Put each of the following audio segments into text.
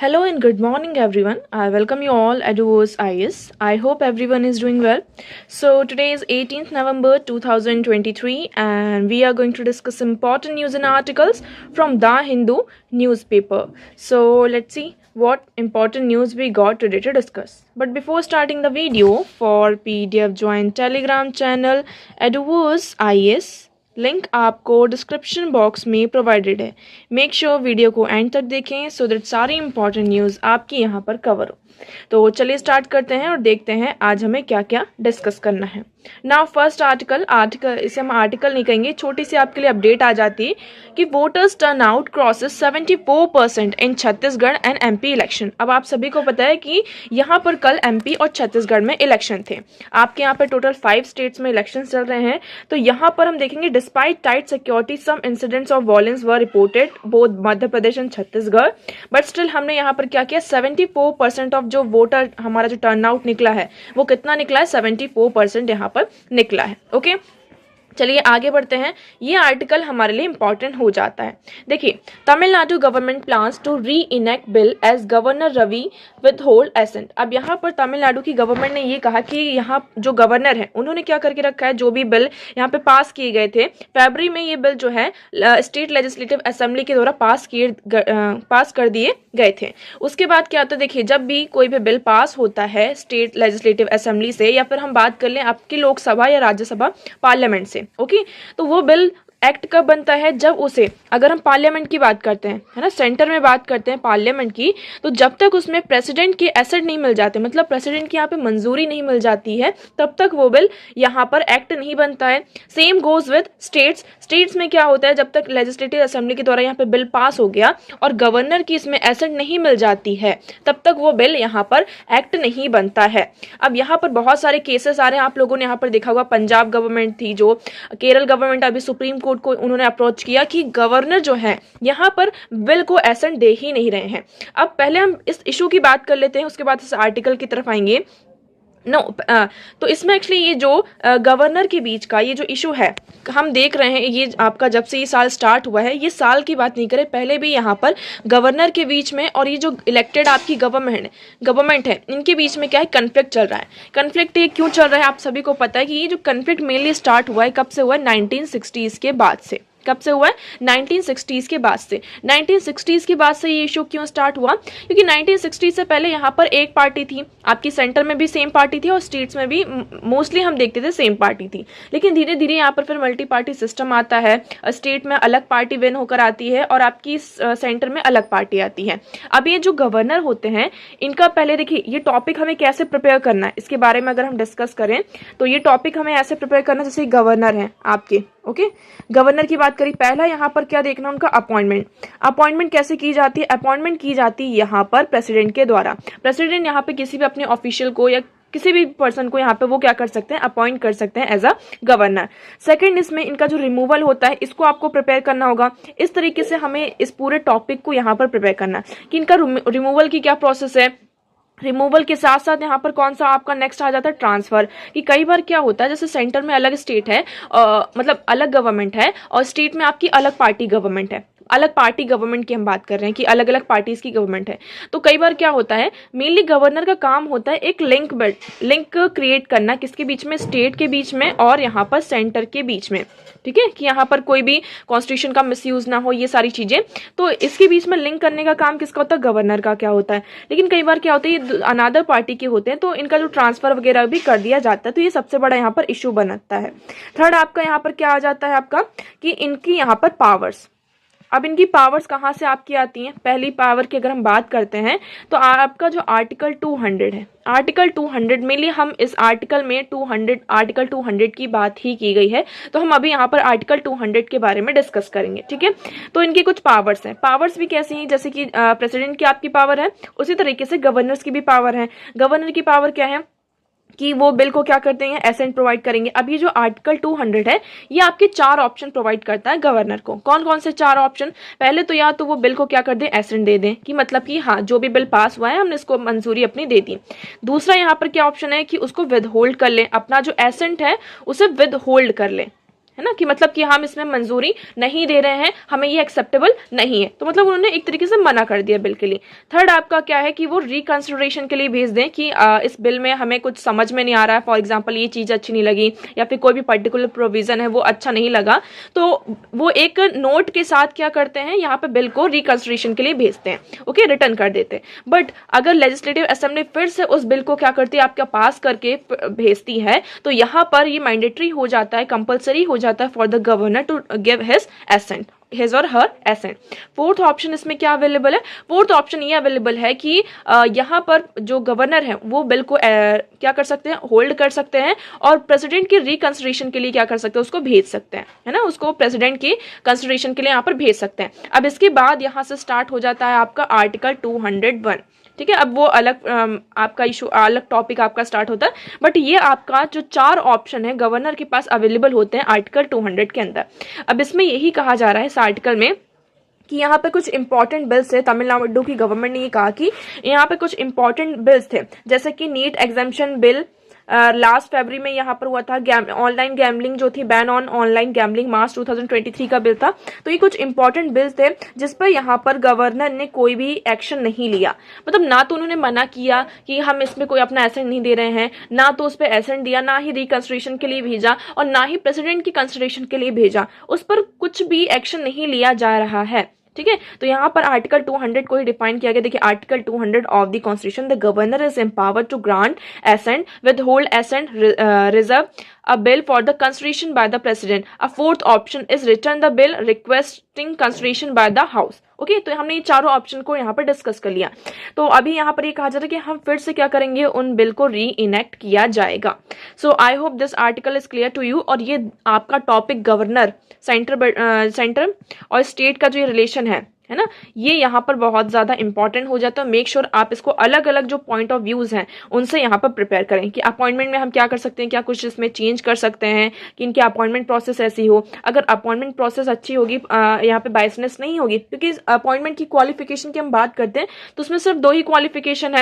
Hello and good morning, everyone. I welcome you all at UOS IS. I hope everyone is doing well. So, today is 18th November 2023, and we are going to discuss important news and articles from The Hindu newspaper. So, let's see what important news we got today to discuss. But before starting the video, for PDF join Telegram channel at UOS IS. Link आपको description box में provided है. Make sure video को and तक देखें so that सारी important news आपकी यहाँ पर कवर हो. तो चलिए स्टार्ट करते हैं और देखते हैं आज हमें क्या क्या डिस्कस करना है. नाउ फर्स्ट आर्टिकल इसे हम आर्टिकल नहीं कहेंगे, छोटी सी आपके लिए अपडेट आ जाती है कि voters turn out crosses 74% in Chhattisgarh and MP election. अब आप सभी को पता है कि यहाँ पर कल एमपी और छत्तीसगढ़ में इलेक्शन थे. आपके यहाँ पर टोटल 5 स्टेट्स में इलेक्शन चल रहे हैं. तो यहाँ पर हम देखेंगे despite tight security some incidents of violence were reported both Madhya Pradesh and Chhattisgarh, but still हमने यहाँ पर क्या किया, 74% ऑफ जो वोटर हमारा जो टर्न आउट निकला है वो कितना निकला है, 74% यहाँ पर निकला है. ओके, चलिए आगे बढ़ते हैं. ये आर्टिकल हमारे लिए इंपॉर्टेंट हो जाता है. देखिए, Tamil Nadu government plans to re-enact bill as governor Ravi withhold assent. अब यहाँ पर तमिलनाडु की गवर्नमेंट ने ये कहा कि यहाँ जो गवर्नर है उन्होंने क्या करके रखा है, जो भी बिल यहाँ पे पास किए गए थे फरवरी में, ये बिल जो है स्टेट लेजिस्लेटिव असेंबली के द्वारा पास कर दिए गए थे. उसके बाद क्या होता है, देखिए जब भी कोई भी बिल पास होता है स्टेट लेजिस्लेटिव असेंबली से, या फिर हम बात कर लें आपकी लोकसभा या राज्यसभा पार्लियामेंट से, ओके, तो वो बिल एक्ट कब बनता है, जब उसे, अगर हम पार्लियामेंट की बात करते हैं, है ना, सेंटर में बात करते हैं पार्लियामेंट की, तो जब तक उसमें प्रेसिडेंट के एसेट नहीं मिल जाते, मतलब प्रेसिडेंट की यहाँ पे मंजूरी नहीं मिल जाती है, तब तक वो बिल यहाँ पर एक्ट नहीं बनता है. सेम गोज विद स्टेट्स में क्या होता है, जब तक लेजिस्लेटिव असेंबली के द्वारा यहाँ पे बिल पास हो गया और गवर्नर की इसमें एसेट नहीं मिल जाती है, तब तक वो बिल यहाँ पर एक्ट नहीं बनता है. अब यहाँ पर बहुत सारे केसेस आ रहे हैं, आप लोगों ने यहाँ पर देखा होगा, पंजाब गवर्नमेंट थी, जो केरल गवर्नमेंट अभी सुप्रीम कोर्ट को उन्होंने अप्रोच किया कि गवर्नर जो है यहाँ पर बिल को एसेंट दे ही नहीं रहे हैं. अब पहले हम इस इशू की बात कर लेते हैं, उसके बाद इस आर्टिकल की तरफ आएंगे. तो इसमें एक्चुअली ये जो गवर्नर के बीच का ये जो इशू है हम देख रहे हैं, ये आपका जब से ये साल स्टार्ट हुआ है, ये साल की बात नहीं करें, पहले भी यहाँ पर गवर्नर के बीच में और ये जो इलेक्टेड आपकी गवर्नमेंट है इनके बीच में क्या है, कन्फ्लिक्ट चल रहा है. कन्फ्लिक्ट ये क्यों चल रहा है, आप सभी को पता है कि ये जो कन्फ्लिक्ट मेनली स्टार्ट हुआ है, कब से हुआ है, 1960s के बाद से. कब से हुआ है, 1960s के बाद से. 1960s के बाद से ये इशू क्यों स्टार्ट हुआ, क्योंकि 1960 से पहले यहाँ पर एक पार्टी थी, आपकी सेंटर में भी सेम पार्टी थी और स्टेट्स में भी मोस्टली हम देखते थे सेम पार्टी थी. लेकिन धीरे धीरे यहाँ पर फिर मल्टी पार्टी सिस्टम आता है, स्टेट में अलग पार्टी विन होकर आती है और आपकी सेंटर में अलग पार्टी आती है. अब ये जो गवर्नर होते हैं इनका, पहले देखिए ये टॉपिक हमें कैसे प्रिपेयर करना है, इसके बारे में अगर हम डिस्कस करें तो ये टॉपिक हमें ऐसे प्रिपेयर करना जैसे गवर्नर है आपके. ओके, गवर्नर की बात करी, पहला यहाँ पर क्या देखना, उनका अपॉइंटमेंट कैसे की जाती है. अपॉइंटमेंट की जाती है यहाँ पर प्रेसिडेंट के द्वारा. प्रेसिडेंट यहाँ पे किसी भी अपने ऑफिशियल को या किसी भी पर्सन को यहाँ पे वो क्या कर सकते हैं, अपॉइंट कर सकते हैं एज अ गवर्नर. सेकंड, इसमें इनका जो रिमूवल होता है इसको आपको प्रिपेयर करना होगा. इस तरीके से हमें इस पूरे टॉपिक को यहाँ पर प्रिपेयर करना है कि इनका रिमूवल की क्या प्रोसेस है. रिमूवल के साथ साथ यहाँ पर कौन सा आपका नेक्स्ट आ जाता है, ट्रांसफर. कि कई बार क्या होता है, जैसे सेंटर में अलग स्टेट है, मतलब अलग गवर्नमेंट है और स्टेट में आपकी अलग पार्टी गवर्नमेंट है. अलग पार्टी गवर्नमेंट की हम बात कर रहे हैं कि अलग अलग पार्टीज की गवर्नमेंट है. तो कई बार क्या होता है, मेनली गवर्नर का काम होता है एक लिंक क्रिएट करना, किसके बीच में, स्टेट के बीच में और यहाँ पर सेंटर के बीच में. ठीक है, कि यहाँ पर कोई भी कॉन्स्टिट्यूशन का मिसयूज ना हो, ये सारी चीजें. तो इसके बीच में लिंक करने का काम किसका होता है, गवर्नर का क्या होता है. लेकिन कई बार क्या होता है, ये अनादर पार्टी के होते हैं तो इनका जो ट्रांसफर वगैरह भी कर दिया जाता है. तो ये सबसे बड़ा यहाँ पर इशू बनता है. थर्ड आपका यहाँ पर क्या आ जाता है आपका, कि इनकी यहाँ पर पावर्स. अब इनकी पावर्स कहाँ से आपकी आती हैं. पहली पावर की अगर हम बात करते हैं तो आपका जो आर्टिकल 200 है, आर्टिकल 200 में लिए हम इस आर्टिकल में आर्टिकल 200 की बात ही की गई है, तो हम अभी यहाँ पर आर्टिकल 200 के बारे में डिस्कस करेंगे. ठीक है, तो इनकी कुछ पावर्स हैं. पावर्स भी कैसी हैं, जैसे कि प्रेसिडेंट की आपकी पावर है, उसी तरीके से गवर्नर्स की भी पावर है. गवर्नर की पावर क्या है कि वो बिल को क्या करते हैं, एसेंट प्रोवाइड करेंगे. अब ये जो आर्टिकल 200 है ये आपके 4 ऑप्शन प्रोवाइड करता है गवर्नर को. कौन कौन से 4 ऑप्शन, पहले तो या तो वो बिल को क्या कर दें, एसेंट दे दें, कि मतलब कि हाँ जो भी बिल पास हुआ है हमने इसको मंजूरी अपनी दे दी. दूसरा यहाँ पर क्या ऑप्शन है कि उसको विद होल्ड कर लें, अपना जो एसेंट है उसे विद होल्ड कर लें. है ना, कि मतलब कि हम इसमें मंजूरी नहीं दे रहे हैं, हमें ये एक्सेप्टेबल नहीं है। तो मतलब उन्होंने एक तरीके से मना कर दिया बिल के लिए। थर्ड आपका क्या है कि वो रिकंसिडरेशन के लिए भेज दें कि इस बिल में हमें कुछ समझ में नहीं आ रहा है, फॉर एग्जांपल ये चीज़ अच्छी नहीं लगी या फिर कोई भी पर्टिकुलर प्रोविजन है वो अच्छा नहीं लगा, तो वो एक नोट के साथ क्या करते हैं, यहाँ पे बिल को रिकंसिडरेशन के लिए भेजते हैं, ओके, रिटर्न कर देते हैं। बट अगर लेजिस्लेटिव असेंबली फिर से उस बिल को क्या करती है, आपका पास करके भेजती है, तो यहाँ पर ये मैंडेटरी हो जाता है, कंपलसरी हो जाता है for the governor to give his assent, his और हर एसेंट। फोर्थ ऑप्शन इसमें क्या अवेलेबल है, फोर्थ ऑप्शन ये अवेलेबल है कि यहाँ पर जो गवर्नर है वो बिल को क्या कर सकते हैं, होल्ड कर सकते हैं और प्रेसिडेंट की रिकंसिडरेशन के लिए क्या कर सकते हैं, उसको भेज सकते हैं, है ना, उसको प्रेसिडेंट की कंसिडरेशन के लिए यहाँ पर भेज सकते हैं। अब इसके बाद यहाँ से स्टार्ट हो जाता है आपका आर्टिकल 201, ठीक है। अब वो अलग आपका इशू, अलग टॉपिक आपका स्टार्ट होता है, बट ये आपका जो 4 ऑप्शन है गवर्नर के पास अवेलेबल होते हैं आर्टिकल 200 के अंदर। अब इसमें यही कहा जा रहा है इस आर्टिकल में कि यहाँ पे कुछ इंपॉर्टेंट बिल्स थे, तमिलनाडु की गवर्नमेंट ने ये कहा कि यहाँ पे कुछ इंपॉर्टेंट बिल्स थे, जैसे कि नीट एग्जाम्पशन बिल लास्ट फरवरी में यहाँ पर हुआ था, ऑनलाइन गैम्बलिंग जो थी, बैन ऑन ऑनलाइन गैम्बलिंग मार्च 2023 का बिल था। तो ये कुछ इंपॉर्टेंट बिल्स थे जिस पर यहाँ पर गवर्नर ने कोई भी एक्शन नहीं लिया, मतलब ना तो उन्होंने मना किया कि हम इसमें कोई अपना एसेंट नहीं दे रहे हैं, ना तो उस पर एसेंट दिया, ना ही रिकंसिडरेशन के लिए भेजा और ना ही प्रेसिडेंट की कंसिडरेशन के लिए भेजा, उस पर कुछ भी एक्शन नहीं लिया जा रहा है, ठीक है। तो यहाँ पर आर्टिकल 200 को ही डिफाइन किया गया। देखिए article 200 of the constitution, the governor is empowered to grant assent, withhold assent, reserve a bill for the consideration by the president. A fourth option is return the bill requesting consideration by the house. Okay तो हमने ये चारों option को यहाँ पर discuss कर लिया। तो अभी यहाँ पर ये कहा जाता है कि हम फिर से क्या करेंगे, उन बिल को री इनेक्ट किया जाएगा। So I hope this article is clear to you. और ये आपका टॉपिक गवर्नर, सेंटर और स्टेट का जो ये रिलेशन है ना, ये यहाँ पर बहुत ज़्यादा इंपॉर्टेंट हो जाता है। मेक श्योर आप इसको अलग अलग जो पॉइंट ऑफ व्यूज़ हैं उनसे यहाँ पर प्रिपेयर करें कि अपॉइंटमेंट में हम क्या कर सकते हैं, क्या कुछ इसमें चेंज कर सकते हैं कि इनकी अपॉइंटमेंट प्रोसेस ऐसी हो। अगर अपॉइंटमेंट प्रोसेस अच्छी होगी, यहाँ पे बायसनेस नहीं होगी, क्योंकि अपॉइंटमेंट की क्वालिफिकेशन की हम बात करते हैं तो उसमें सिर्फ 2 ही क्वालिफिकेशन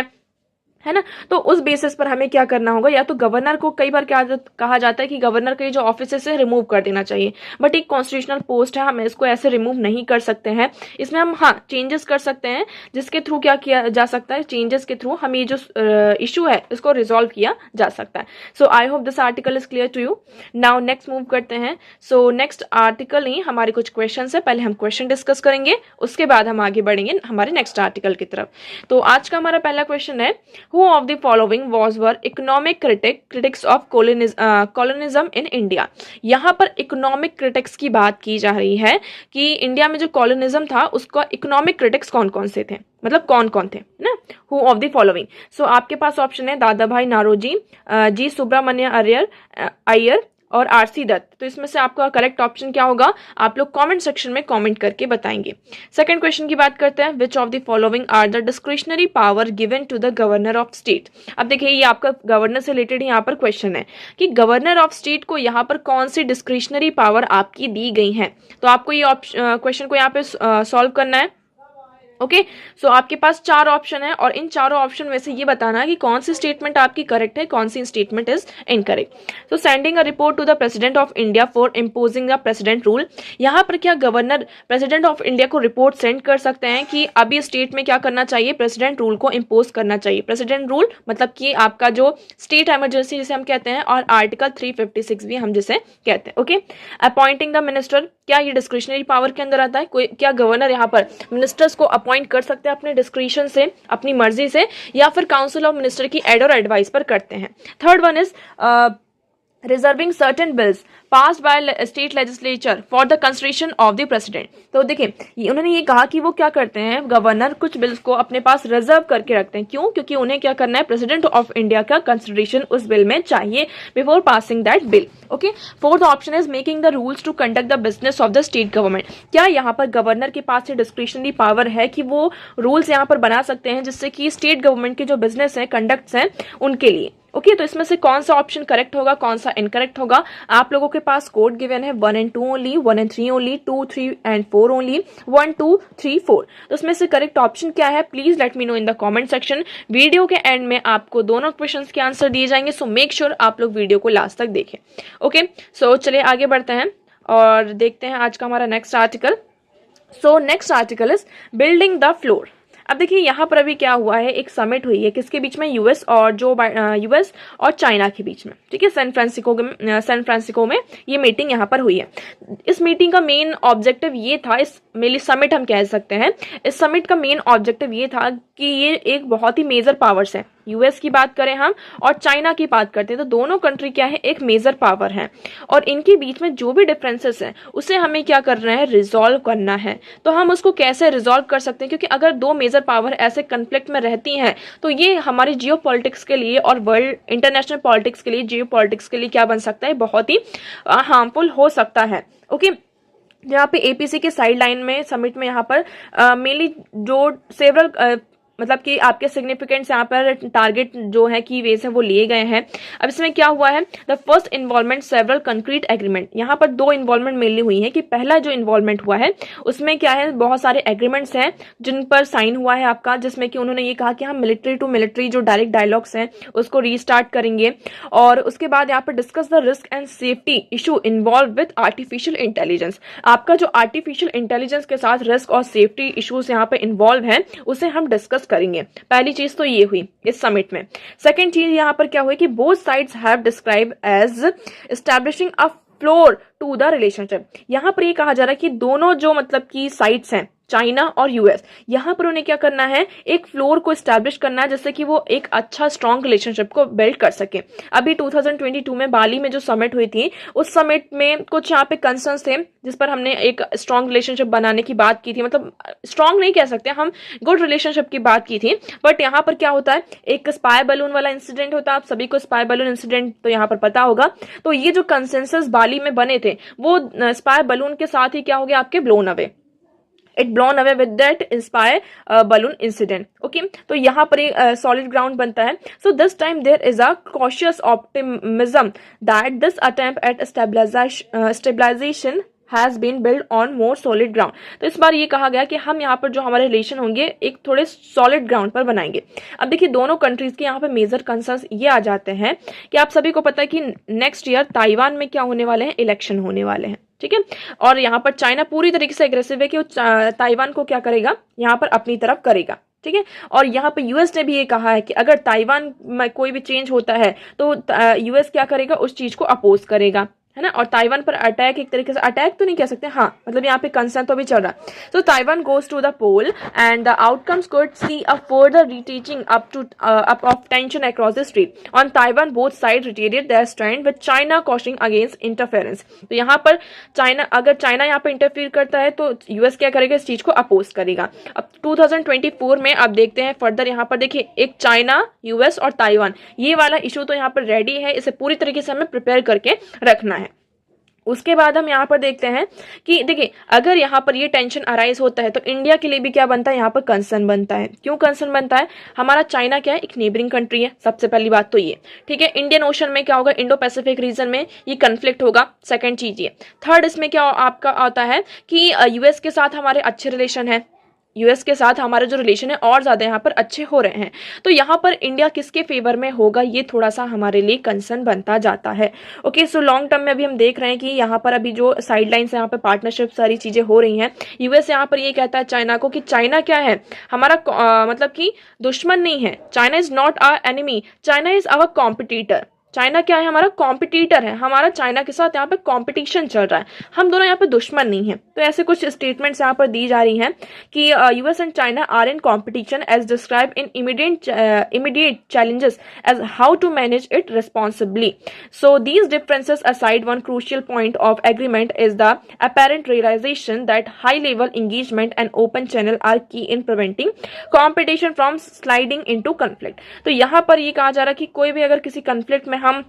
है ना। तो उस बेसिस पर हमें क्या करना होगा, या तो गवर्नर को कई बार क्या कहा जाता है कि गवर्नर के जो ऑफिस से रिमूव कर देना चाहिए, बट एक कॉन्स्टिट्यूशनल पोस्ट है, हम इसको ऐसे रिमूव नहीं कर सकते हैं। इसमें हम चेंजेस कर सकते हैं, जिसके थ्रू क्या किया जा सकता है, चेंजेस के थ्रू हम ये जो इशू है इसको रिजॉल्व किया जा सकता है। So I hope this article is clear to you. Now next move करते हैं। सो नेक्स्ट आर्टिकल नहीं, हमारे कुछ क्वेश्चन है, पहले हम क्वेश्चन डिस्कस करेंगे, उसके बाद हम आगे बढ़ेंगे हमारे नेक्स्ट आर्टिकल की तरफ। तो आज का हमारा पहला क्वेश्चन है, Who of the following were economic critics of colonialism in India? यहाँ पर इकोनॉमिक क्रिटिक्स की बात की जा रही है कि इंडिया में जो कॉलोनिज्म था उसका इकोनॉमिक क्रिटिक्स कौन कौन से थे, मतलब कौन कौन थे ना। हु ऑफ द फॉलोइंग, सो आपके पास ऑप्शन है दादा भाई नारोजी, जी सुब्रमण्य अय्यर और आरसी दत्त। तो इसमें से आपका करेक्ट ऑप्शन क्या होगा, आप लोग कमेंट सेक्शन में कमेंट करके बताएंगे। सेकंड क्वेश्चन की बात करते हैं, which of the following are the discretionary power given to the governor of state. अब देखिए ये आपका गवर्नर से रिलेटेड यहाँ पर क्वेश्चन है कि गवर्नर ऑफ स्टेट को यहाँ पर कौन सी डिस्क्रिशनरी पावर आपकी दी गई है। तो आपको ये क्वेश्चन को यहाँ पे सॉल्व करना है। ओके सो आपके पास 4 ऑप्शन है और इन चारों ऑप्शन में से ये बताना है कि कौन सी स्टेटमेंट आपकी करेक्ट है, कौन सी statement is incorrect. So sending a report to the president of India for imposing the president rule, यहाँ पर क्या गवर्नर प्रेसिडेंट ऑफ इंडिया को रिपोर्ट सेंड कर सकते हैं कि अभी स्टेट में क्या करना चाहिए, प्रेसिडेंट रूल को इम्पोज करना चाहिए। प्रेसिडेंट रूल मतलब कि आपका जो स्टेट इमरजेंसी जिसे हम कहते हैं, और आर्टिकल 356 भी हम जिसे कहते हैं। ओके अपॉइंटिंग द मिनिस्टर, क्या ये डिस्क्रिशनरी पावर के अंदर आता है, कोई क्या गवर्नर यहाँ पर मिनिस्टर्स को अपॉइंट कर सकते हैं अपने डिस्क्रिशन से, अपनी मर्जी से, या फिर काउंसिल ऑफ मिनिस्टर की एड और एडवाइस पर करते हैं। Third one is reserving certain bills passed by state legislature for the consideration of the president. तो देखिए उन्होंने ये कहा कि वो क्या करते हैं, गवर्नर कुछ बिल्स को अपने पास रिजर्व करके रखते हैं। क्यों? क्योंकि उन्हें क्या करना है, प्रेसिडेंट ऑफ इंडिया का कंसिडरेशन उस बिल में चाहिए before passing that bill. Okay fourth option is making the rules to conduct the business of the state government. क्या यहाँ पर गवर्नर के पास ये डिस्क्रिशनरी पावर है कि वो रूल्स यहाँ पर बना सकते हैं जिससे कि स्टेट गवर्नमेंट के जो बिजनेस हैं, कंडक्ट्स हैं, उनके लिए। ओके तो इसमें से कौन सा ऑप्शन करेक्ट होगा, कौन सा इनकरेक्ट होगा। आप लोगों के पास कोड गिवन है 1 and 2 only, 1 and 3 only, 2, 3 and 4 only, 1, 2, 3, 4। तो इसमें से करेक्ट ऑप्शन क्या है, please let me know in the comment section. Video के एंड में आपको दोनों क्वेश्चन के आंसर दिए जाएंगे, सो मेक श्योर आप लोग वीडियो को लास्ट तक देखें। ओके सो चलिए आगे बढ़ते हैं। और देखते हैं आज का हमारा next article. So next article is building the floor. अब देखिए यहाँ पर अभी क्या हुआ है, एक समिट हुई है किसके बीच में, यूएस और चाइना के बीच में, ठीक है, सैन फ्रांसिस्को में ये मीटिंग यहाँ पर हुई है। इस मीटिंग का मेन ऑब्जेक्टिव ये था, इस मेनली समिट हम कह सकते हैं, इस समिट का मेन ऑब्जेक्टिव ये था कि ये एक बहुत ही मेजर पावर्स है, यूएस की बात करें हम और चाइना की बात करते हैं तो दोनों कंट्री क्या है, एक मेजर पावर है और इनके बीच में जो भी डिफरेंसेस हैं उसे हमें क्या करना है, रिजॉल्व करना है। तो हम उसको कैसे रिजॉल्व कर सकते हैं, क्योंकि अगर दो मेजर पावर ऐसे कन्फ्लिक्ट में रहती हैं तो ये हमारी जियो पॉलिटिक्स के लिए और वर्ल्ड इंटरनेशनल पॉलिटिक्स के लिए, जियो पॉलिटिक्स के लिए क्या बन सकता है, बहुत ही हार्मफुल हो सकता है। ओके, यहाँ पे एपीसी के साइड लाइन में समिट में यहाँ पर मेनली जो सेवरल मतलब कि आपके सिग्निफिकेंट्स यहाँ पर टारगेट जो है की वेज है वो लिए गए हैं। अब इसमें क्या हुआ है, the first involvement several concrete agreement, यहाँ पर दो इन्वॉल्वमेंट मेनली हुई है कि पहला जो इन्वॉल्वमेंट हुआ है उसमें क्या है, बहुत सारे एग्रीमेंट्स हैं जिन पर साइन हुआ है आपका, जिसमें कि उन्होंने ये कहा कि हम मिलिट्री टू मिलिट्री जो डायरेक्ट डायलॉग्स हैं उसको रीस्टार्ट करेंगे और उसके बाद यहाँ पर discuss the risk and safety issue involve with artificial intelligence. आपका जो आर्टिफिशियल इंटेलिजेंस के साथ रिस्क और सेफ्टी इशूज यहाँ पे इन्वॉल्व हैं उसे हम डिस्कस करेंगे। पहली चीज तो ये हुई इस समिट में। सेकंड चीज यहाँ पर क्या हुई कि both sides have describe as establishing a floor to the relationship. यहाँ पर ये कहा जा रहा है कि दोनों जो मतलब की साइड्स हैं चाइना और यूएस, यहाँ पर उन्हें क्या करना है, एक फ्लोर को एस्टैब्लिश करना है जिससे कि वो एक अच्छा स्ट्रॉन्ग रिलेशनशिप को बिल्ड कर सके। अभी 2022 में बाली में जो समिट हुई थी उस समिट में कुछ यहाँ पे कंसर्न्स थे जिस पर हमने एक स्ट्रॉन्ग रिलेशनशिप बनाने की बात की थी, मतलब स्ट्रॉन्ग नहीं कह सकते हम, गुड रिलेशनशिप की बात की थी। बट यहाँ पर क्या होता है, एक स्पाई बलून वाला इंसिडेंट होता है, आप सभी को स्पाई बलून इंसिडेंट तो यहाँ पर पता होगा। तो ये जो कंसेंसस बाली में बने थे वो स्पाई बलून के साथ ही क्या हो गया, आपके blown away, it blown away with that inspire balloon incident. Okay, तो यहाँ पर एक सॉलिड ग्राउंड बनता है। So this time there is a cautious optimism that this attempt at stabilization has been build on more solid ground. तो इस बार ये कहा गया कि हम यहाँ पर जो हमारे रिलेशन होंगे एक थोड़े सॉलिड ग्राउंड पर बनाएंगे। अब देखिए दोनों कंट्रीज के यहाँ पे मेजर कंसर्न्स ये आ जाते हैं कि आप सभी को पता है कि नेक्स्ट ईयर ताइवान में क्या होने वाले हैं, इलेक्शन होने वाले हैं, ठीक है। और यहाँ पर चाइना पूरी तरीके से एग्रेसिव है कि वो ताइवान को क्या करेगा, यहाँ पर अपनी तरफ करेगा, ठीक है। और यहाँ पे यूएस ने भी ये कहा है कि अगर ताइवान में कोई भी चेंज होता है तो यूएस क्या करेगा, उस चीज को अपोज करेगा, है ना। और ताइवान पर अटैक, एक तरीके से अटैक तो नहीं कह सकते, हाँ मतलब यहाँ पे कंसर्न तो भी चल रहा है। तो Taiwan goes to the polls and the outcomes could see a further ratcheting up of tension across the strait on Taiwan. Both side reiterated their stand with China cautioning against interference. तो यहाँ पर China, अगर China यहाँ पर interfere करता है तो US क्या करेगा, इस चीज को अपोज करेगा। अब 2024 में अब देखते हैं फर्दर, यहाँ पर देखिए एक चाइना, यूएस और ताइवान, ये वाला इशू तो यहाँ पर रेडी है, इसे पूरी तरीके से हमें प्रिपेयर करके रखना है। उसके बाद हम यहाँ पर देखते हैं कि देखिए अगर यहाँ पर ये टेंशन अराइज होता है तो इंडिया के लिए भी क्या बनता है, यहाँ पर कंसर्न बनता है। क्यों कंसर्न बनता है, हमारा चाइना क्या है, एक नेबरिंग कंट्री है, सबसे पहली बात तो ये, ठीक है। इंडियन ओशन में क्या होगा, इंडो पैसिफिक रीजन में ये कन्फ्लिक्ट होगा, सेकंड चीज ये। थर्ड इसमें क्या आपका आता है कि यूएस के साथ हमारे अच्छे रिलेशन है, यूएस के साथ हमारे जो रिलेशन है और ज्यादा यहाँ पर अच्छे हो रहे हैं। तो यहाँ पर इंडिया किसके फेवर में होगा, ये थोड़ा सा हमारे लिए कंसर्न बनता जाता है। ओके, सो लॉन्ग टर्म में अभी हम देख रहे हैं कि यहाँ पर अभी जो साइडलाइन से यहाँ पर पार्टनरशिप सारी चीजें हो रही हैं। यूएस यहाँ पर ये कहता है चाइना को कि चाइना क्या है, हमारा मतलब कि दुश्मन नहीं है, China is not our enemy, China is our competitor. China क्या है, हमारा कॉम्पिटिटर है, हमारा चाइना के साथ यहाँ पे कंपटीशन चल रहा है, हम दोनों यहाँ पे दुश्मन नहीं है। तो ऐसे कुछ स्टेटमेंट्स यहाँ पर दी जा रही हैं कि US and China are in competition as describe in immediate challenges as how to manage it responsibly. So these differences aside, one crucial point of agreement is the apparent realization that high level engagement and open channel are key in preventing competition from sliding into conflict। तो यहाँ पर ये कहा जा रहा है कि कोई भी अगर किसी conflict में हम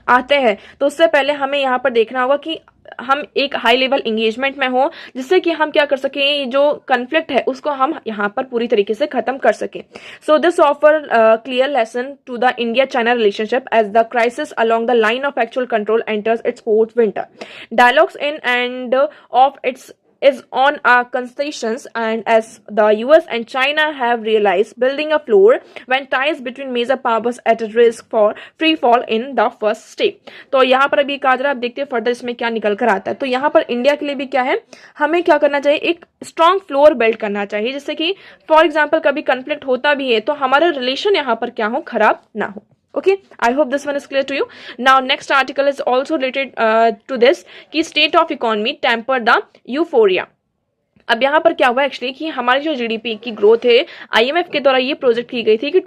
आते हैं तो उससे पहले हमें यहाँ पर देखना होगा कि हम एक हाई लेवल एंगेजमेंट में हो, जिससे कि हम क्या कर सकें, जो कन्फ्लिक्ट है उसको हम यहाँ पर पूरी तरीके से खत्म कर सकें। So this offer clear lesson to the India China relationship as the crisis along the line of actual control enters its fourth winter. Dialogues in and of its is on our concessions, and as the US and China have realized, building a floor when ties between major powers at risk for free fall in the first step. तो यहाँ पर अभी कहा जा रहा है, आप देखते हैं फर्दर इसमें क्या निकल कर आता है। तो यहाँ पर इंडिया के लिए भी क्या है, हमें क्या करना चाहिए, एक स्ट्रॉन्ग फ्लोर बिल्ड करना चाहिए, जिससे कि फॉर एग्जाम्पल कभी कंफ्लिक्ट होता भी है तो हमारा रिलेशन यहाँ पर क्या हो, खराब ना हो। Okay, I hope this one is clear to you. Now next article is also related to this कि state of economy temper the euphoria. अब यहाँ पर क्या हुआ एक्चुअली कि हमारी जो जीडीपी की ग्रोथ है IMF के द्वारा ये प्रोजेक्ट की गई थी कि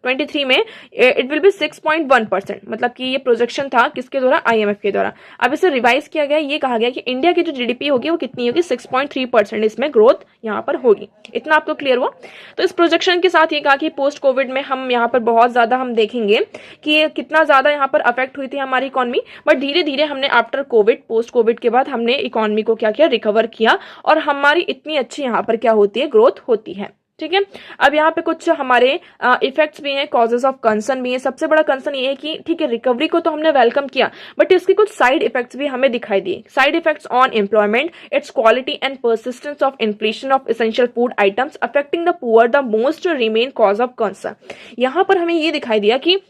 2023 में इट विल बी 6.1%, मतलब कि ये प्रोजेक्शन था किसके द्वारा, IMF के द्वारा। अब इसे रिवाइज किया गया, ये कहा गया कि इंडिया की जो जीडीपी होगी वो कितनी होगी, 6.3% इसमें ग्रोथ यहाँ पर होगी। इतना आपको क्लियर हुआ। तो इस प्रोजेक्शन के साथ ये कहा कि पोस्ट कोविड में हम यहाँ पर बहुत ज्यादा हम देखेंगे कि कितना ज्यादा यहाँ पर अफेक्ट हुई थी हमारी इकोनॉमी, बट धीरे धीरे हमने आफ्टर कोविड, पोस्ट कोविड के बाद हमने इकोनॉमी को क्या किया, रिकवर किया, और हमारी इतनी अच्छी यहाँ पर क्या होती है, ग्रोथ होती है। ठीक है, अब यहाँ पे कुछ हमारे इफेक्ट्स भी हैं, कॉजेज ऑफ कंसर्न भी हैं। सबसे बड़ा कंसर्न ये है कि ठीक है, रिकवरी को तो हमने वेलकम किया, बट इसके कुछ साइड इफेक्ट्स भी हमें दिखाई दिए। Side effects on employment, it's quality and persistence of inflation of essential food items affecting the poor the most remain cause of concern. यहाँ पर हमें ये दिखाई दिया कि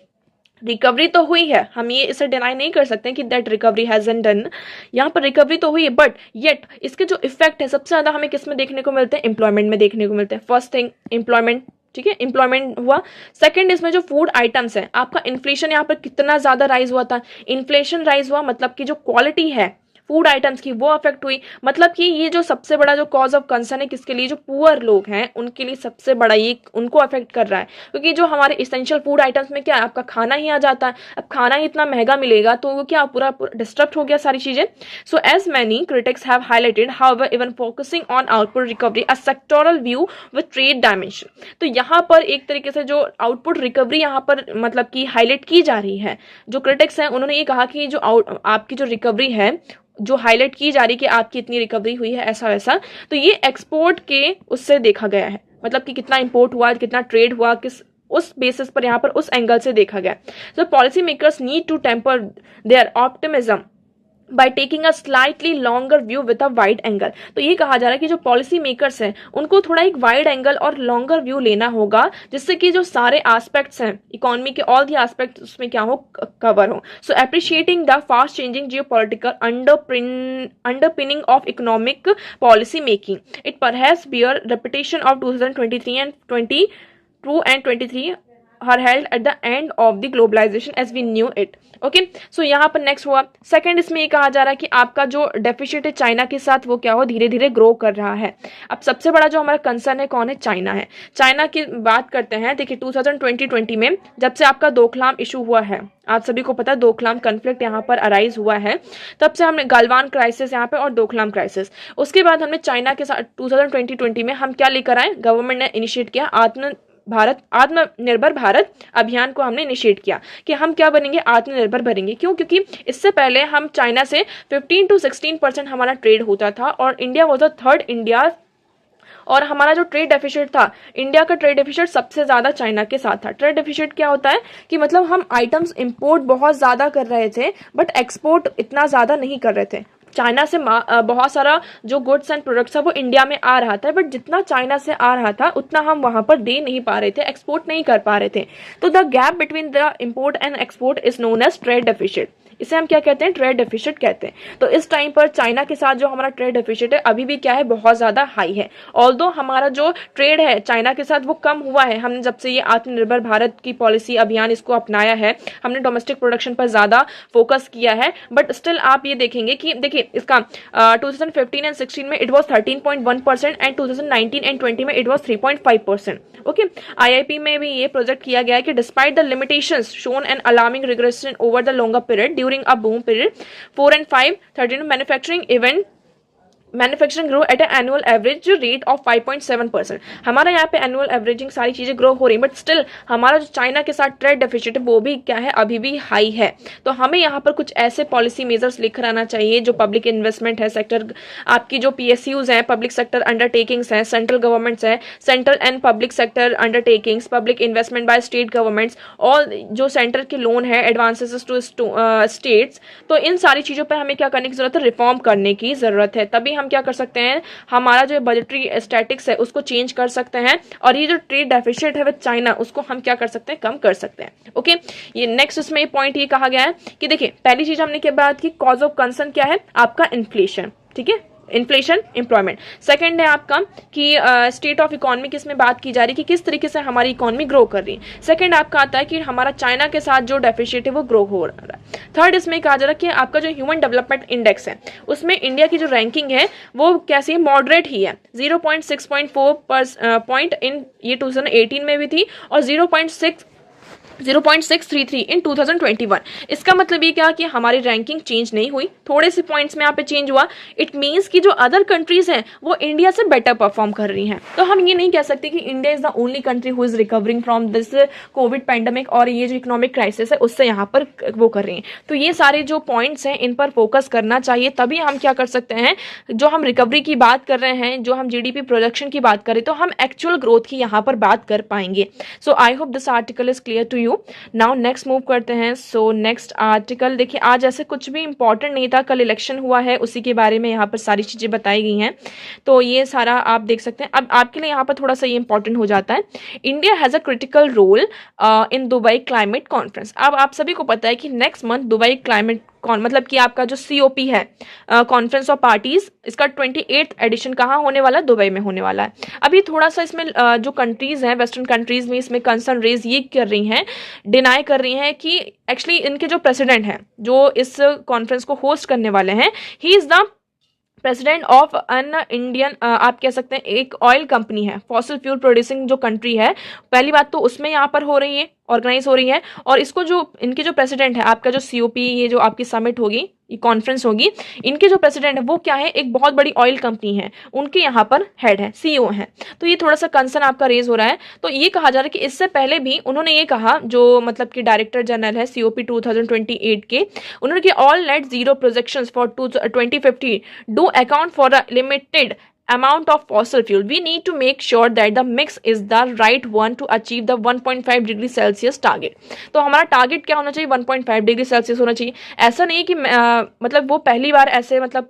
रिकवरी तो हुई है, हम ये इसे डिनाई नहीं कर सकते कि that recovery has been done. यहाँ पर रिकवरी तो हुई है, बट येट इसके जो इफेक्ट है सबसे ज्यादा हमें किस में देखने को मिलते हैं, एम्प्लॉयमेंट में देखने को मिलते हैं। फर्स्ट थिंग एम्प्लॉयमेंट, ठीक है, एम्प्लॉयमेंट हुआ। सेकंड, इसमें जो फूड आइटम्स है, आपका इन्फ्लेशन यहाँ पर कितना ज्यादा राइज हुआ था, इन्फ्लेशन राइज हुआ, मतलब कि जो क्वालिटी है फूड आइटम्स की वो अफेक्ट हुई। मतलब कि ये जो सबसे बड़ा जो कॉज ऑफ कंसर्न है किसके लिए, जो पुअर लोग हैं उनके लिए सबसे बड़ा ये उनको अफेक्ट कर रहा है, क्योंकि जो हमारे इसेंशियल फूड आइटम्स में क्या है, आपका खाना ही आ जाता है। अब खाना ही इतना महंगा मिलेगा तो वो क्या पूरा डिस्टर्ब हो गया सारी चीजें। So as many critics have highlighted however even focusing on output recovery a sectoral view with trade dimension. तो यहाँ पर एक तरीके से जो आउटपुट रिकवरी यहाँ पर मतलब कि हाईलाइट की जा रही है, जो क्रिटिक्स हैं उन्होंने ये कहा कि जो आपकी जो रिकवरी है जो हाईलाइट की जा रही कि आपकी इतनी रिकवरी हुई है ऐसा वैसा, तो ये एक्सपोर्ट के उससे देखा गया है, मतलब कि कितना इंपोर्ट हुआ, कितना ट्रेड हुआ, किस उस बेसिस पर यहाँ पर उस एंगल से देखा गया। So policy makers need to temper their optimism by taking a slightly longer view with a wide angle। तो ये कहा जा रहा है कि जो पॉलिसी मेकर्स हैं उनको थोड़ा एक वाइड एंगल और लॉन्गर व्यू लेना होगा, जिससे कि जो सारे एस्पेक्ट्स हैं इकोनॉमी के, ऑल दी एस्पेक्ट्स उसमें क्या हो, कवर हो। So appreciating the fast changing geopolitical underpinning of economic policy making, it perhaps bear reputation of 2023 and 22 and 23 are held at the end of the globalization as we knew it। Okay, so यहाँ पर next हुआ second, इसमें ये कहा जा रहा है कि आपका जो डेफिसिट है चाइना के साथ वो क्या हो, धीरे धीरे ग्रो कर रहा है। अब सबसे बड़ा जो हमारा कंसर्न है कौन है, चाइना है। चाइना की बात करते हैं, देखिए 2020 में जब से आपका डोकलाम इशू हुआ है, आप सभी को पता है डोकलाम कन्फ्लिक्ट यहाँ पर अराइज हुआ है, तब से हमने गलवान क्राइसिस यहाँ पे और डोकलाम क्राइसिस, उसके बाद हमने चाइना के साथ 2020 में हम क्या लेकर आए, गवर्नमेंट ने इनिशिएट किया आत्मनिर्भर भारत अभियान को हमने इनिशिएट किया कि हम क्या बनेंगे, आत्मनिर्भर बनेंगे। क्यों, क्योंकि इससे पहले हम चाइना से 15 to 16% हमारा ट्रेड होता था और India was the third India, और हमारा जो ट्रेड डेफिसिट था, इंडिया का ट्रेड डेफिसिट सबसे ज्यादा चाइना के साथ था। ट्रेड डेफिसिट क्या होता है कि मतलब हम आइटम्स इंपोर्ट बहुत ज्यादा कर रहे थे बट एक्सपोर्ट इतना ज्यादा नहीं कर रहे थे। चाइना से बहुत सारा जो गुड्स एंड प्रोडक्ट्स है वो इंडिया में आ रहा था, बट जितना चाइना से आ रहा था उतना हम वहां पर दे नहीं पा रहे थे, एक्सपोर्ट नहीं कर पा रहे थे। तो the gap between the import and export is known as trade deficit. इसे हम क्या कहते हैं, ट्रेड डेफिसिट कहते हैं। तो इस टाइम पर चाइना के साथ जो हमारा ट्रेड डेफिसिट है अभी भी क्या है, बहुत ज्यादा हाई है। ऑल्दो हमारा जो ट्रेड है चाइना के साथ वो कम हुआ है, हमने जब से ये आत्मनिर्भर भारत की पॉलिसी अभियान इसको अपनाया है, हमने डोमेस्टिक प्रोडक्शन पर ज्यादा फोकस किया है, बट स्टिल आप ये देखेंगे कि देखिए इसका 2015 एंड 16 में इट वॉज 13.1% एंड 2019 एंड 20 में इट वॉज 3.5%। ओके, IIP में भी ये प्रोजेक्ट किया गया है कि despite the limitations shown an alarming regression over the longer period during a boom period 4 and 5 13 manufacturing event manufacturing grow at annual average rate of 5.7%। हमारा यहाँ पे एनुअल एवरेजिंग सारी चीजें ग्रो हो रही, बट स्टिल हमारा जो चाइना के साथ ट्रेड डेफिसिट है वो भी क्या है, अभी भी हाई है। तो हमें यहाँ पर कुछ ऐसे पॉलिसी मेजर्स लेकर आना चाहिए जो पब्लिक इन्वेस्टमेंट है, सेक्टर आपकी जो PSUs हैं, पब्लिक सेक्टर अंडरटेकिंग्स हैं, सेंट्रल गवर्नमेंट्स हैं, central and public sector undertakings, public investment by state governments, और जो सेंटर के लोन है, एडवांसेस टू स्टेट्स। तो इन सारी चीजों पर हमें क्या करने की जरूरत है, रिफॉर्म करने की जरूरत है। तभी हम क्या कर सकते हैं, हमारा जो बजटरी स्टैटिक्स है उसको चेंज कर सकते हैं, और ये जो ट्रेड डेफिसिट है विद चाइना उसको हम क्या कर सकते हैं, कम कर सकते हैं। ओके, ये नेक्स्ट इसमें पॉइंट ये कहा गया है कि देखिए पहली चीज हमने क्या बात की, कॉज ऑफ कंसर्न क्या है आपका, इन्फ्लेशन। ठीक है, इन्फ्लेशन, एम्प्लॉयमेंट। सेकंड है आपका कि स्टेट ऑफ इकोनॉमी, किसमें बात की जा रही है कि किस तरीके से हमारी इकोनॉमी ग्रो कर रही है। सेकंड आपका आता है कि हमारा चाइना के साथ जो डेफिसिट है वो ग्रो हो रहा है। थर्ड इसमें कहा जा रहा है कि आपका जो ह्यूमन डेवलपमेंट इंडेक्स है उसमें इंडिया की जो रैंकिंग है वो कैसी, मॉडरेट ही है। 0.6.4 पॉइंट इन ये 2018 में भी थी, और 0.633 इन 2021। इसका मतलब ये क्या कि हमारी रैंकिंग चेंज नहीं हुई, थोड़े से पॉइंट्स में यहाँ पे चेंज हुआ। इट मींस कि जो अदर कंट्रीज हैं वो इंडिया से बेटर परफॉर्म कर रही हैं। तो हम ये नहीं कह सकते कि India is the only country who is recovering from this Covid pandemic, और ये जो इकोनॉमिक क्राइसिस है उससे यहाँ पर वो कर रही हैं। तो ये सारे जो पॉइंट्स हैं इन पर फोकस करना चाहिए, तभी हम क्या कर सकते हैं, जो हम रिकवरी की बात कर रहे हैं, जो हम GDP प्रोजेक्शन की बात करें, तो हम एक्चुअल ग्रोथ की यहाँ पर बात कर पाएंगे। So I hope this article is clear to you. Now next move करते हैं। सो नेक्स्ट आर्टिकल देखिए, आज ऐसे कुछ भी इंपॉर्टेंट नहीं था, कल इलेक्शन हुआ है उसी के बारे में यहाँ पर सारी चीजें बताई गई हैं। तो ये सारा आप देख सकते हैं। अब आपके लिए यहाँ पर थोड़ा सा ये इंपॉर्टेंट हो जाता है, India has a critical role in Dubai climate conference. अब आप सभी को पता है कि नेक्स्ट मंथ दुबई क्लाइमेट मतलब कि आपका जो COP है, कॉन्फ्रेंस ऑफ पार्टीज, इसका 28th एडिशन कहाँ होने वाला है, दुबई में होने वाला है। अभी थोड़ा सा इसमें जो कंट्रीज हैं, वेस्टर्न कंट्रीज में इसमें कंसर्न रेज ये कर रही हैं, डिनाई कर रही हैं कि एक्चुअली इनके जो प्रेसिडेंट हैं जो इस कॉन्फ्रेंस को होस्ट करने वाले हैं, he is the president of an Indian, आप कह सकते हैं एक ऑयल कंपनी है, फॉसिल फ्यूल प्रोड्यूसिंग जो कंट्री है। पहली बात तो उसमें यहाँ पर हो रही है, ऑर्गेनाइज हो रही है, और इसको जो इनके जो प्रेसिडेंट है, आपका जो COP, ये जो आपकी समिट होगी, ये कॉन्फ्रेंस होगी, इनके जो प्रेसिडेंट है वो क्या है, एक बहुत बड़ी ऑयल कंपनी है, उनके यहाँ पर हेड है, CEO है। तो ये थोड़ा सा कंसर्न आपका रेज हो रहा है। तो ये कहा जा रहा है कि इससे पहले भी उन्होंने ये कहा, जो मतलब कि डायरेक्टर जनरल है COP 2028 के, उन्होंने कि all net zero projections for 2050 do account for a limited amount of fossil fuel. We need to make sure that the mix is the right one to achieve the 1.5 degree Celsius target. तो हमारा target क्या होना चाहिए, 1.5 degree Celsius होना चाहिए। ऐसा नहीं कि मतलब वो पहली बार ऐसे मतलब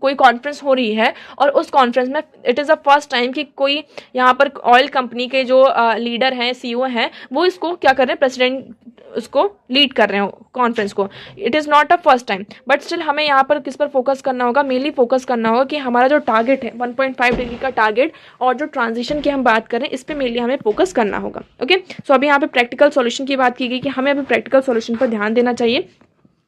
कोई कॉन्फ्रेंस हो रही है और उस कॉन्फ्रेंस में it is the first time कि कोई यहाँ पर ऑयल कंपनी के जो लीडर हैं, CEO हैं, वो इसको क्या कर रहे हैं, प्रेसिडेंट उसको लीड कर रहे हो कॉन्फ्रेंस को। It is not a first time, but still हमें यहाँ पर किस पर फोकस करना होगा, मेनली फोकस करना होगा कि हमारा जो टारगेट है 1.5 डिग्री का टारगेट, और जो ट्रांजिशन की हम बात करें इस पर मेनली हमें फोकस करना होगा। ओके, सो अभी यहाँ पे प्रैक्टिकल सॉल्यूशन की बात की गई कि हमें अभी प्रैक्टिकल सॉल्यूशन पर ध्यान देना चाहिए।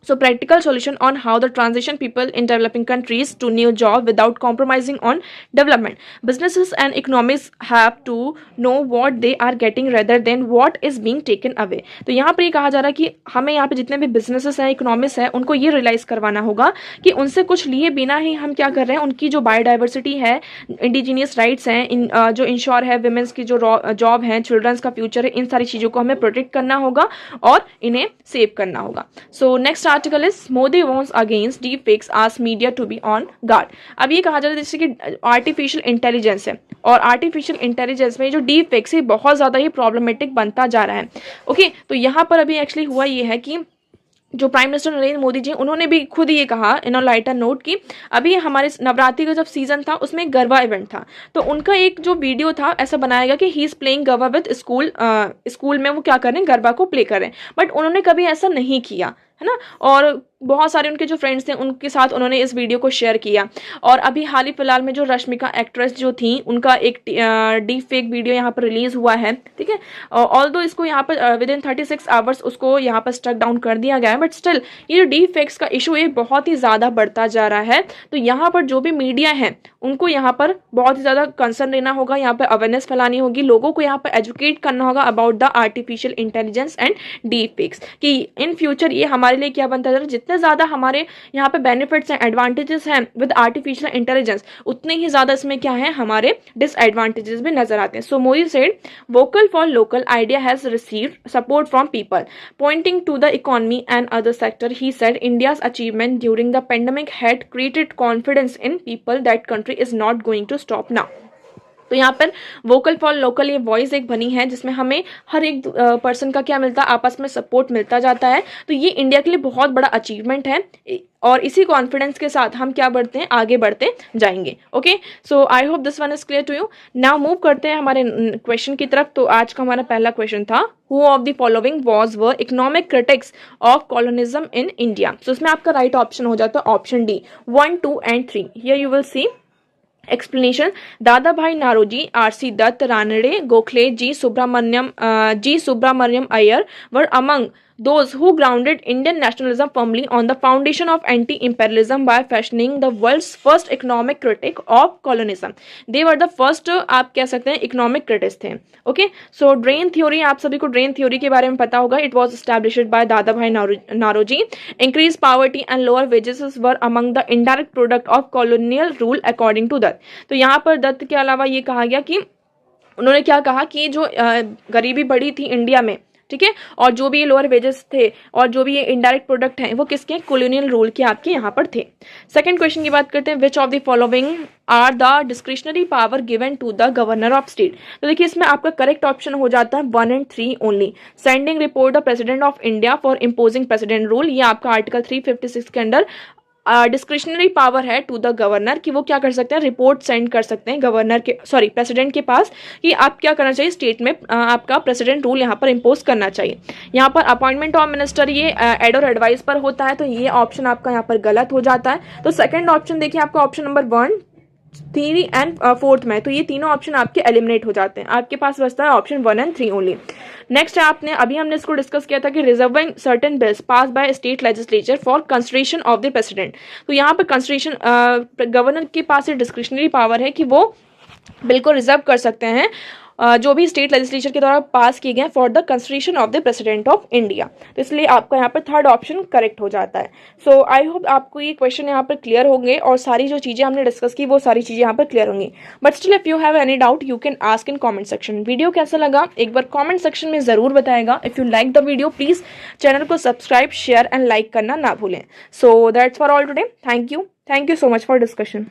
So practical solution on how the transition people in developing countries to new job without compromising on development. Businesses and economics have to know what they are getting rather than what is being taken away. तो यहाँ पर ये कहा जा रहा है कि हमें यहाँ पे जितने भी businesses हैं, economics हैं, उनको ये रियलाइज करवाना होगा कि उनसे कुछ लिए बिना ही हम क्या कर रहे हैं, उनकी जो बायोडाइवर्सिटी है, इंडिजीनियस राइट्स हैं, जो इंश्योर है, विमेंस की जो जॉब है, चिल्ड्रंस का फ्यूचर है, इन सारी चीज़ों को हमें प्रोटेक्ट करना होगा और इन्हें सेव करना होगा। So next article is Modi warns against deepfakes, ask media to be on guard. अब ये कहा जाता है जैसे कि आर्टिफिशियल इंटेलिजेंस है, और आर्टिफिशियल इंटेलिजेंस में जो डीपफेक्स है बहुत ज़्यादा ही प्रॉब्लमेटिक बनता जा रहा है। ओके, तो यहाँ पर अभी एक्चुअली हुआ ये है कि जो प्राइम मिनिस्टर नरेंद्र मोदी जी, उन्होंने भी खुद ये कहा इन अ लाइटर नोट कि अभी हमारे नवरात्रि का जब सीजन था उसमें गरबा इवेंट था, तो उनका एक जो वीडियो था ऐसा बनाया गया कि he is playing garba with school में वो क्या कर रहे हैं, गरबा को प्ले कर रहे हैं, बट उन्होंने कभी ऐसा नहीं किया है ना। और बहुत सारे उनके जो फ्रेंड्स थे उनके साथ उन्होंने इस वीडियो को शेयर किया। और अभी हाल ही फिलहाल में जो रश्मिका एक्ट्रेस जो थी, उनका एक डीप फेक वीडियो यहाँ पर रिलीज हुआ है, ठीक है। ऑल्दो इसको यहाँ पर विद इन 36 आवर्स उसको यहाँ पर स्ट्रक डाउन कर दिया गया है, बट स्टिल ये जो डीप फेक्स का इशू है बहुत ही ज़्यादा बढ़ता जा रहा है। तो यहाँ पर जो भी मीडिया है उनको यहाँ पर बहुत ही ज़्यादा कंसर्न लेना होगा, यहाँ पर अवेयरनेस फैलानी होगी, लोगों को यहाँ पर एजुकेट करना होगा about the artificial intelligence and deep fakes, कि इन फ्यूचर ये हमारे लिए क्या बनता जा रहा है, जितने जितने ज़्यादा हमारे यहाँ पे बेनिफिट्स हैं, एडवांटेजेस हैं विद आर्टिफिशियल इंटेलिजेंस, उतने ही ज़्यादा इसमें क्या है, हमारे डिसएडवांटेजेस भी नजर आते हैं. So Modi said vocal for local idea has received support from people. Pointing to the economy and other sector, he said India's achievement during the pandemic had created confidence in people that country is not going to stop now. तो यहाँ पर vocal for local ये voice एक बनी है जिसमें हमें हर एक पर्सन का क्या मिलता है, आपस में सपोर्ट मिलता जाता है. तो ये इंडिया के लिए बहुत बड़ा अचीवमेंट है और इसी कॉन्फिडेंस के साथ हम क्या बढ़ते हैं, आगे बढ़ते जाएंगे. Okay, so I hope this one is clear to you. Now move करते हैं हमारे क्वेश्चन की तरफ. तो आज का हमारा पहला क्वेश्चन था who of the following was were economic critics of colonialism in India. तो इसमें आपका राइट ऑप्शन हो जाता है option D 1, 2 and 3. Here you will see explanation. Dadabhai Naoroji, R C Dutt, Ranade, Gokhale, G Subramania Iyer were among those who grounded Indian nationalism firmly on the foundation of anti-imperialism by fashioning the world's first economic critic of colonialism. They were the first, आप कह सकते हैं economic critics थे. Okay, so drain theory, आप सभी को drain theory के बारे में पता होगा. It was established by दादा भाई Naoroji. Increased poverty and lower wages were among the indirect product of colonial rule according to Dutt. तो यहाँ पर दत्त के अलावा ये कहा गया कि उन्होंने क्या कहा कि जो गरीबी बढ़ी थी इंडिया में, ठीक है, और जो भी ये लोअर वेजेस थे और जो भी ये इनडायरेक्ट प्रोडक्ट हैं वो किसके, कॉलोनियल रूल के आपके यहाँ पर थे. सेकंड क्वेश्चन की बात करते हैं. Which of the following are the discretionary power given to the governor of state. तो देखिए इसमें आपका करेक्ट ऑप्शन हो जाता है 1 and 3 only. Sending report the president of India for imposing president rule, ये आपका आर्टिकल 356 के अंडर डिस्क्रिशनरी पावर है टू द गवर्नर कि वो क्या कर सकते हैं, रिपोर्ट सेंड कर सकते हैं गवर्नर के, सॉरी प्रेसिडेंट के पास कि आप क्या करना चाहिए, स्टेट में आपका प्रेसिडेंट रूल यहाँ पर इम्पोज करना चाहिए. यहाँ पर अपॉइंटमेंट ऑफ मिनिस्टर ये एड और एडवाइस पर होता है, तो ये ऑप्शन आपका यहाँ पर गलत हो जाता है. तो सेकंड ऑप्शन देखिए आपका ऑप्शन नंबर 1, 3 and 4 में, तो ये तीनों ऑप्शन आपके एलिमिनेट हो जाते हैं. आपके पास बचता है ऑप्शन 1 and 3 ओनली. नेक्स्ट है आपने अभी हमने इसको डिस्कस किया था कि reserving certain bills pass by state legislature for consideration of the president. तो यहाँ पर कंसिडरेशन गवर्नर के पास डिस्क्रिशनरी पावर है कि वो बिल को रिजर्व कर सकते हैं जो भी स्टेट लेजिस्लेचर के द्वारा पास किए गए for the consideration of the president of India. तो इसलिए आपका यहाँ पर थर्ड ऑप्शन करेक्ट हो जाता है. सो आई होप आपको ये क्वेश्चन यहाँ पर क्लियर होंगे और सारी जो चीज़ें हमने डिस्कस की वो सारी चीज़ें यहाँ पर क्लियर होंगी. But still if you have any doubt you can ask in comment section. Video कैसा लगा एक बार कॉमेंट सेक्शन में ज़रूर बताएगा. If you like the video please channel को सब्सक्राइब, शेयर एंड लाइक करना ना भूलें. So that's for all today. Thank you so much for discussion.